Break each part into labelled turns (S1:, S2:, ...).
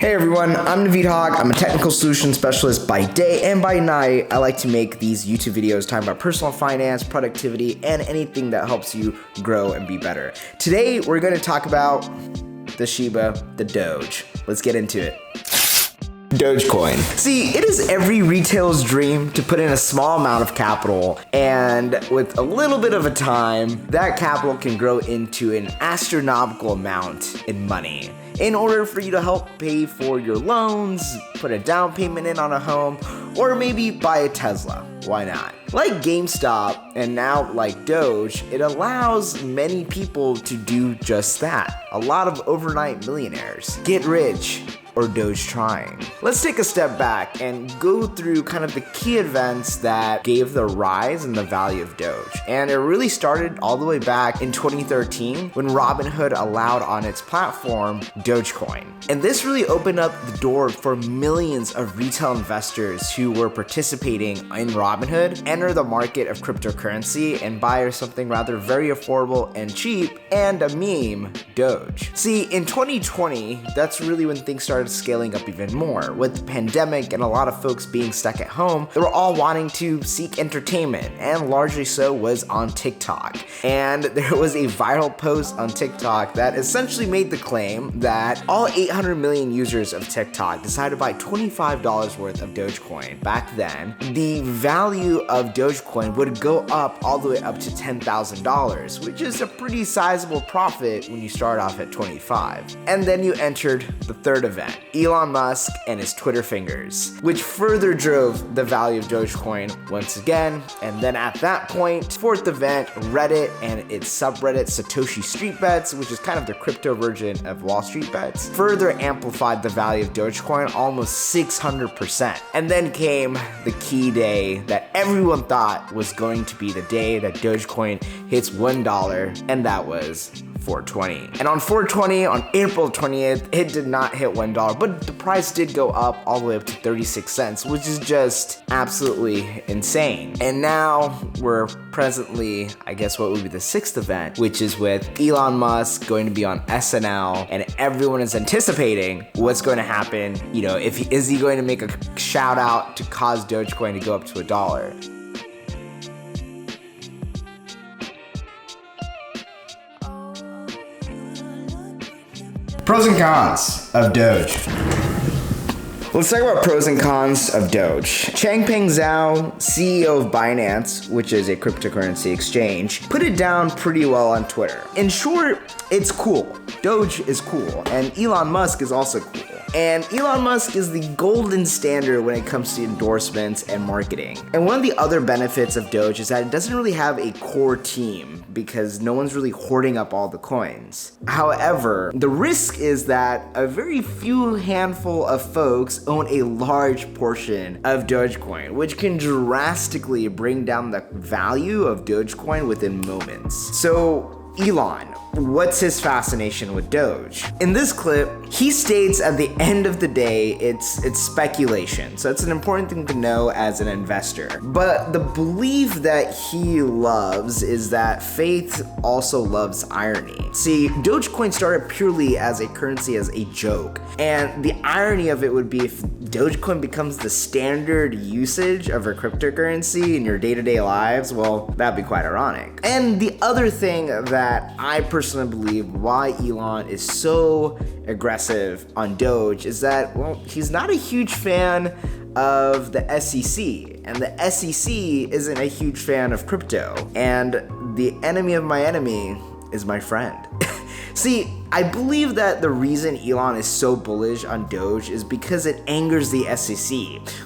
S1: Hey everyone, I'm Naveed Haq. I'm a technical solution specialist by day, and by night, I like to make these YouTube videos talking about personal finance, productivity, and anything that helps you grow and be better. Today, we're going to talk about the Shiba, the Doge. Let's get into it. Dogecoin. See, it is every retailer's dream to put in a small amount of capital, and with a little bit of a time, that capital can grow into an astronomical amount in money. In order for you to help pay for your loans, put a down payment in on a home, or maybe buy a Tesla. Why not? Like GameStop and now like Doge, it allows many people to do just that. A lot of overnight millionaires get rich or Doge trying. Let's take a step back and go through kind of the key events that gave the rise in the value of Doge. And it really started all the way back in 2013 when Robinhood allowed on its platform Dogecoin. And this really opened up the door for millions of retail investors who were participating in Robinhood enter the market of cryptocurrency and buy something rather very affordable and cheap and a meme, Doge. See, in 2020, that's really when things started scaling up even more. With the pandemic and a lot of folks being stuck at home, they were all wanting to seek entertainment, and largely so was on TikTok. And there was a viral post on TikTok that essentially made the claim that all 800 million users of TikTok decided to buy $25 worth of Dogecoin. Back then, the value of Dogecoin would go up all the way up to $10,000, which is a pretty sizable profit when you start off at 25. And then you entered the third event, Elon Musk and his Twitter fingers, which further drove the value of Dogecoin once again. And then at that point, fourth event, Reddit and its subreddit Satoshi Street Bets, which is kind of the crypto version of Wall Street Bets, further amplified the value of Dogecoin almost 600%. And then came the key day that everyone thought was going to be the day that Dogecoin hits $1, and that was 420. And on 420, on April 20th, it did not hit $1, but the price did go up all the way up to 36 cents, which is just absolutely insane. And now we're presently, I guess what would be the sixth event, which is with Elon Musk going to be on SNL, and everyone is anticipating what's going to happen. You know, is he going to make a shout out to cause Dogecoin to go up to $1? Pros and cons of Doge. Let's talk about pros and cons of Doge. Changpeng Zhao, CEO of Binance, which is a cryptocurrency exchange, put it down pretty well on Twitter. In short, it's cool. Doge is cool, and Elon Musk is also cool. And Elon Musk is the golden standard when it comes to endorsements and marketing. And one of the other benefits of Doge is that it doesn't really have a core team because no one's really hoarding up all the coins. However, the risk is that a very few handful of folks own a large portion of Dogecoin, which can drastically bring down the value of Dogecoin within moments. So, Elon, what's his fascination with Doge? In this clip, he states at the end of the day, it's speculation. So it's an important thing to know as an investor. But the belief that he loves is that faith also loves irony. See, Dogecoin started purely as a currency, as a joke. And the irony of it would be if Dogecoin becomes the standard usage of a cryptocurrency in your day-to-day lives, well, that'd be quite ironic. And the other thing that I personally believe why Elon is so aggressive on Doge is that, well, he's not a huge fan of the SEC, and the SEC isn't a huge fan of crypto, and the enemy of my enemy is my friend. See, I believe that the reason Elon is so bullish on Doge is because it angers the SEC,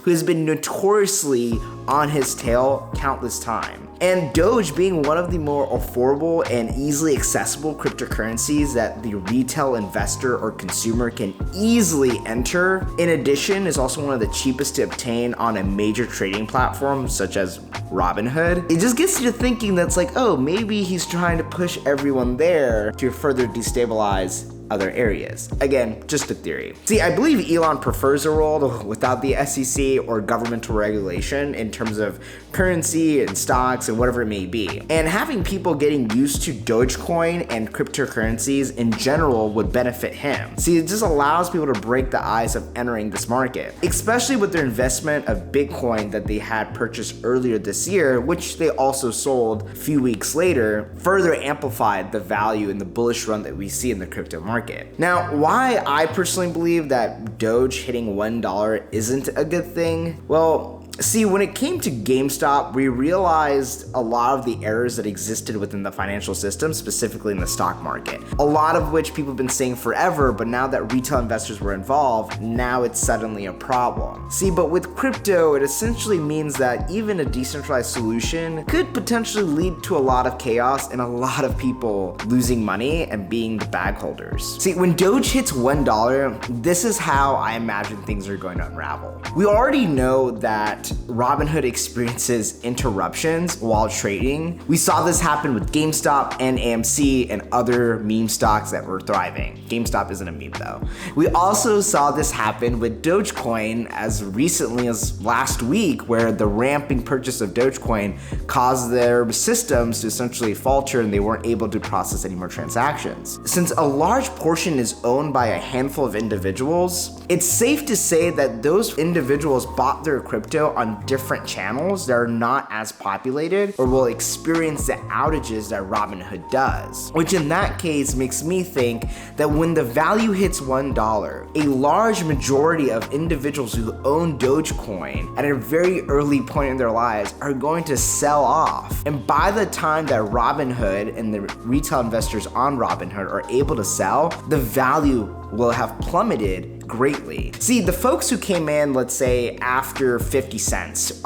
S1: who has been notoriously on his tail countless times. And Doge being one of the more affordable and easily accessible cryptocurrencies that the retail investor or consumer can easily enter, in addition, is also one of the cheapest to obtain on a major trading platform such as Robinhood. It just gets you to thinking that's like, oh, maybe he's trying to push everyone there to further destabilize other areas. Again, just a theory. See, I believe Elon prefers a world without the SEC or governmental regulation in terms of currency and stocks and whatever it may be. And having people getting used to Dogecoin and cryptocurrencies in general would benefit him. See, it just allows people to break the ice of entering this market, especially with their investment of Bitcoin that they had purchased earlier this year, which they also sold a few weeks later, further amplified the value and the bullish run that we see in the crypto market. Now, why I personally believe that Doge hitting $1 isn't a good thing? Well, see, when it came to GameStop, we realized a lot of the errors that existed within the financial system, specifically in the stock market. A lot of which people have been saying forever, but now that retail investors were involved, now it's suddenly a problem. See, but with crypto, it essentially means that even a decentralized solution could potentially lead to a lot of chaos and a lot of people losing money and being the bag holders. See, when Doge hits $1, this is how I imagine things are going to unravel. We already know that Robinhood experiences interruptions while trading. We saw this happen with GameStop and AMC and other meme stocks that were thriving. GameStop isn't a meme though. We also saw this happen with Dogecoin as recently as last week, where the ramping purchase of Dogecoin caused their systems to essentially falter and they weren't able to process any more transactions. Since a large portion is owned by a handful of individuals, it's safe to say that those individuals bought their crypto on different channels that are not as populated or will experience the outages that Robinhood does. Which in that case makes me think that when the value hits $1, a large majority of individuals who own Dogecoin at a very early point in their lives are going to sell off. And by the time that Robinhood and the retail investors on Robinhood are able to sell, the value will have plummeted greatly. See, the folks who came in, let's say after 50 cents,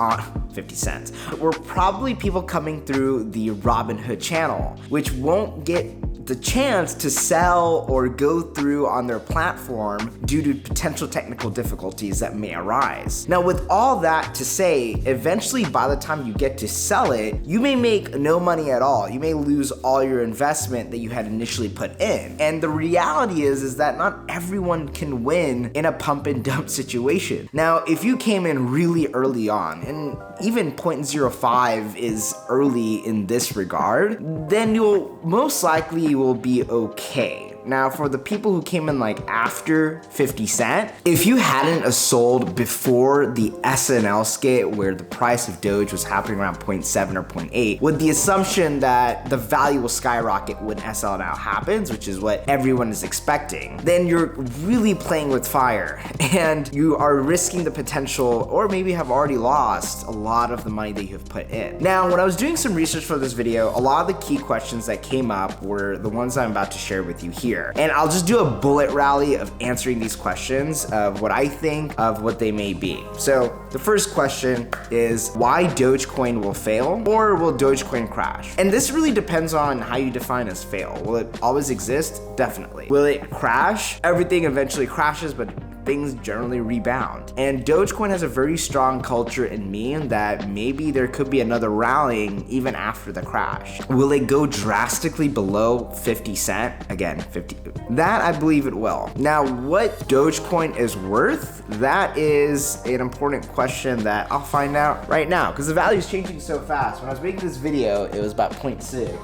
S1: were probably people coming through the Robinhood channel, which won't get the chance to sell or go through on their platform due to potential technical difficulties that may arise. Now, with all that to say, eventually by the time you get to sell it, you may make no money at all. You may lose all your investment that you had initially put in. And the reality is that not everyone can win in a pump and dump situation. Now, if you came in really early on, and even 0.05 is early in this regard, then you'll most likely will be okay. Now, for the people who came in like after 50 cent, if you hadn't sold before the SNL skit where the price of Doge was happening around 0.7 or 0.8, with the assumption that the value will skyrocket when SNL happens, which is what everyone is expecting, then you're really playing with fire and you are risking the potential, or maybe have already lost, a lot of the money that you have put in. Now, when I was doing some research for this video, a lot of the key questions that came up were the ones I'm about to share with you here. And I'll just do a bullet rally of answering these questions of what I think of what they may be. So the first question is why Dogecoin will fail, or will Dogecoin crash? And this really depends on how you define as fail. Will it always exist? Definitely. Will it crash? Everything eventually crashes, but things generally rebound. And Dogecoin has a very strong culture and meme that maybe there could be another rallying even after the crash. Will it go drastically below 50 cent? Again, 50. That I believe it will. Now, what Dogecoin is worth, that is an important question that I'll find out right now, because the value is changing so fast. When I was making this video, it was about 0.6.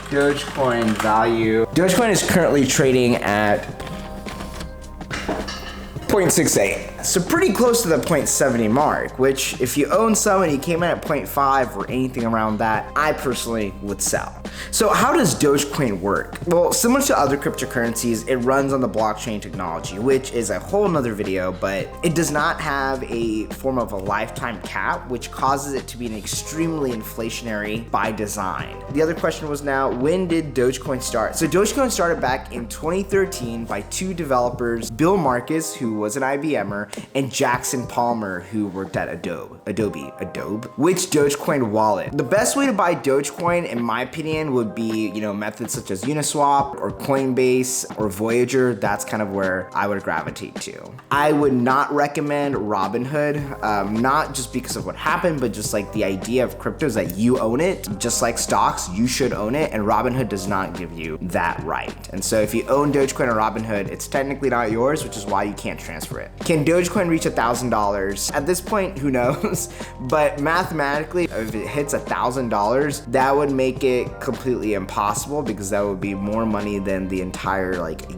S1: Dogecoin value. Dogecoin is currently trading at 0.68. So pretty close to the 0.70 mark, which if you own some and you came in at 0.5 or anything around that, I personally would sell. So how does Dogecoin work? Well, similar to other cryptocurrencies, it runs on the blockchain technology, which is a whole nother video, but it does not have a form of a lifetime cap, which causes it to be an extremely inflationary by design. The other question was now, when did Dogecoin start? So Dogecoin started back in 2013 by two developers, Bill Marcus, who was an IBMer, and Jackson Palmer, who worked at Adobe, which Dogecoin wallet. The best way to buy Dogecoin, in my opinion, would be, methods such as Uniswap or Coinbase or Voyager. That's kind of where I would gravitate to. I would not recommend Robinhood, not just because of what happened, but just like the idea of crypto is that you own it. Just like stocks, you should own it, and Robinhood does not give you that right. And so if you own Dogecoin or Robinhood, it's technically not yours, which is why you can't transfer it. Can Dogecoin reach $1,000? At this point, who knows? But mathematically, if it hits $1,000, that would make it completely impossible, because that would be more money than the entire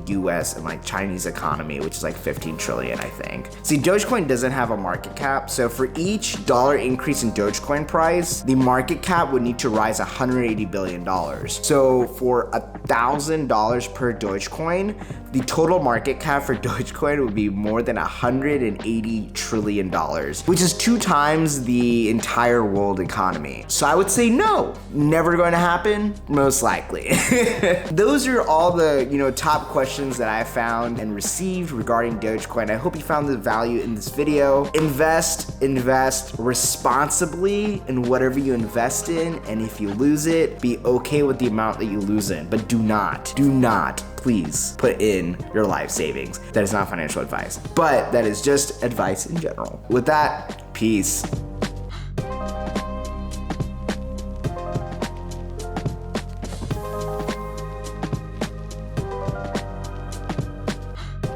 S1: US and Chinese economy, which is 15 trillion, I think. See, Dogecoin doesn't have a market cap, so for each dollar increase in Dogecoin price, the market cap would need to rise $180 billion. So for $1,000 per Dogecoin, the total market cap for Dogecoin would be more than $180 trillion, which is 2 times the entire world economy. So I would say no, never going to happen, most likely. Those are all the top questions that I found and received regarding Dogecoin. I hope you found the value in this video. Invest responsibly in whatever you invest in, and if you lose it, be okay with the amount that you lose in, but do not please put in your life savings. That is not financial advice, but that is just advice in general. With that, peace.